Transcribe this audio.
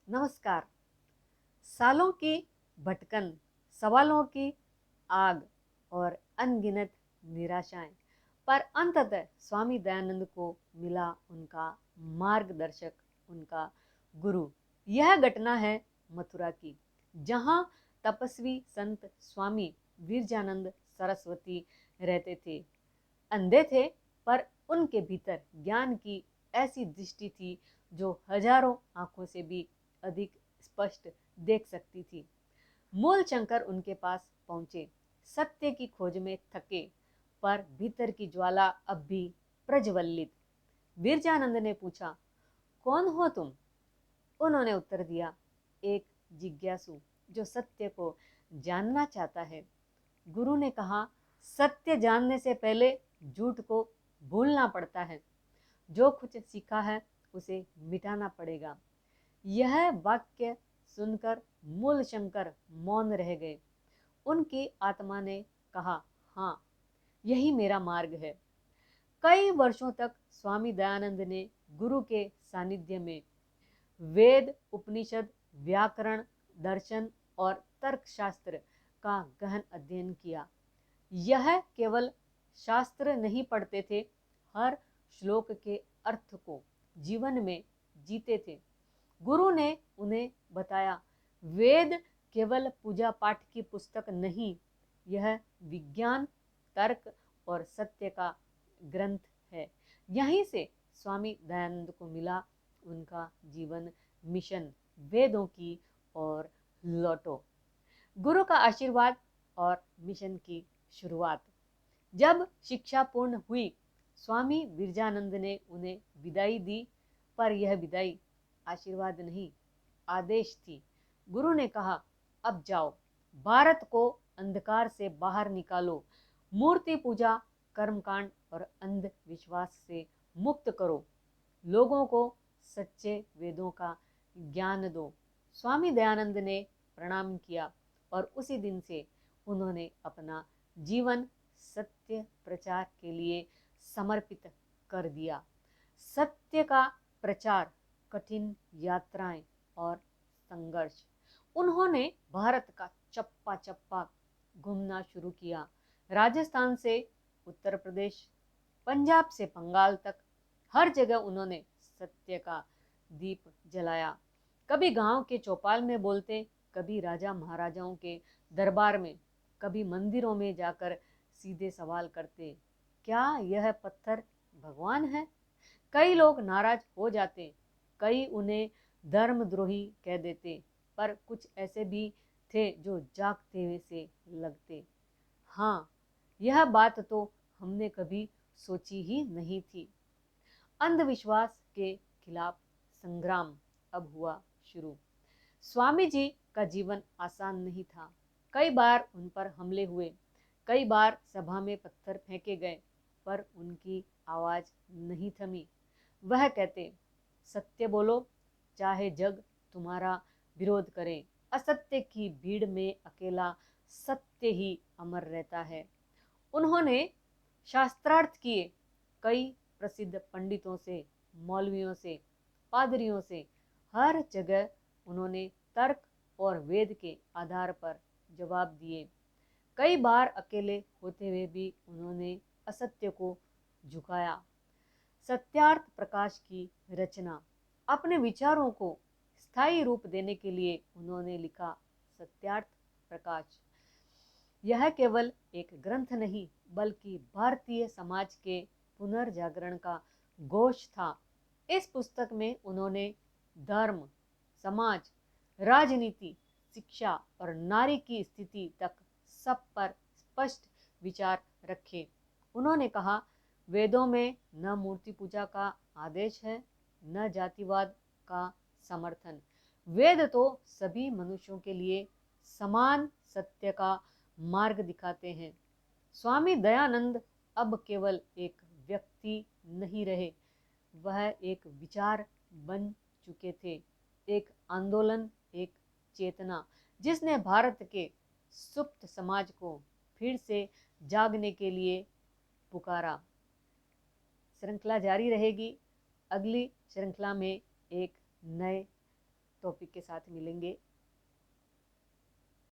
नमस्कार। सालों की भटकन, सवालों की आग और अनगिनत निराशाएं, पर अंततः स्वामी दयानंद को मिला उनका मार्गदर्शक, उनका गुरु। यह घटना है मथुरा की, जहां तपस्वी संत स्वामी विरजानंद सरस्वती रहते थे। अंधे थे, पर उनके भीतर ज्ञान की ऐसी दृष्टि थी जो हजारों आंखों से भी अधिक स्पष्ट देख सकती थी। मूल शंकर उनके पास पहुंचे, सत्य की खोज में थके, पर भीतर की ज्वाला अब भी प्रज्वलित। विरजानंद ने पूछा, कौन हो तुम? उन्होंने उत्तर दिया, एक जिज्ञासु जो सत्य को जानना चाहता है। गुरु ने कहा, सत्य जानने से पहले झूठ को भूलना पड़ता है। जो कुछ सीखा है उसे मिटाना पड़ेगा। यह वाक्य सुनकर मूल शंकर मौन रह गए। उनकी आत्मा ने कहा, हाँ, यही मेरा मार्ग है। कई वर्षों तक स्वामी दयानंद ने गुरु के सानिध्य में वेद, उपनिषद, व्याकरण, दर्शन और तर्कशास्त्र का गहन अध्ययन किया। यह केवल शास्त्र नहीं पढ़ते थे, हर श्लोक के अर्थ को जीवन में जीते थे। गुरु ने उन्हें बताया, वेद केवल पूजा पाठ की पुस्तक नहीं, यह विज्ञान, तर्क और सत्य का ग्रंथ है। यहीं से स्वामी दयानंद को मिला उनका जीवन मिशन, वेदों की और लौटो। गुरु का आशीर्वाद और मिशन की शुरुआत। जब शिक्षा पूर्ण हुई, स्वामी विरजानंद ने उन्हें विदाई दी, पर यह विदाई आशीर्वाद नहीं, आदेश थी। गुरु ने कहा, अब जाओ, भारत को अंधकार से बाहर निकालो, मूर्ति पूजा, कर्मकांड और अंधविश्वास से मुक्त करो, लोगों को सच्चे वेदों का ज्ञान दो। स्वामी दयानंद ने प्रणाम किया और उसी दिन से उन्होंने अपना जीवन सत्य प्रचार के लिए समर्पित कर दिया। सत्य का प्रचार, कठिन यात्राएं और संघर्ष। उन्होंने भारत का चप्पा चप्पा घूमना शुरू किया, राजस्थान से उत्तर प्रदेश, पंजाब से बंगाल तक। हर जगह उन्होंने सत्य का दीप जलाया। कभी गांव के चौपाल में बोलते, कभी राजा महाराजाओं के दरबार में, कभी मंदिरों में जाकर सीधे सवाल करते, क्या यह पत्थर भगवान है? कई लोग नाराज हो जाते, कई उन्हें धर्मद्रोही कह देते, पर कुछ ऐसे भी थे जो जागते हुए से लगते। हाँ, यह बात तो हमने कभी सोची ही नहीं थी। अंधविश्वास के खिलाफ संग्राम अब हुआ शुरू। स्वामी जी का जीवन आसान नहीं था। कई बार उन पर हमले हुए, कई बार सभा में पत्थर फेंके गए, पर उनकी आवाज नहीं थमी। वह कहते, सत्य बोलो, चाहे जग तुम्हारा विरोध करे। असत्य की भीड़ में अकेला सत्य ही अमर रहता है। उन्होंने शास्त्रार्थ किए, कई प्रसिद्ध पंडितों से, मौलवियों से, पादरियों से, हर जगह उन्होंने तर्क और वेद के आधार पर जवाब दिए। कई बार अकेले होते हुए भी उन्होंने असत्य को झुकाया। सत्यार्थ प्रकाश की रचना। अपने विचारों को स्थायी रूप देने के लिए उन्होंने लिखा सत्यार्थ प्रकाश। यह केवल एक ग्रंथ नहीं, बल्कि भारतीय समाज के पुनर्जागरण का घोष था। इस पुस्तक में उन्होंने धर्म, समाज, राजनीति, शिक्षा और नारी की स्थिति तक सब पर स्पष्ट विचार रखे। उन्होंने कहा, वेदों में न मूर्ति पूजा का आदेश है, न जातिवाद का समर्थन। वेद तो सभी मनुष्यों के लिए समान सत्य का मार्ग दिखाते हैं। स्वामी दयानंद अब केवल एक व्यक्ति नहीं रहे, वह एक विचार बन चुके थे, एक आंदोलन, एक चेतना, जिसने भारत के सुप्त समाज को फिर से जागने के लिए पुकारा। श्रृंखला जारी रहेगी। अगली श्रृंखला में एक नए टॉपिक के साथ मिलेंगे।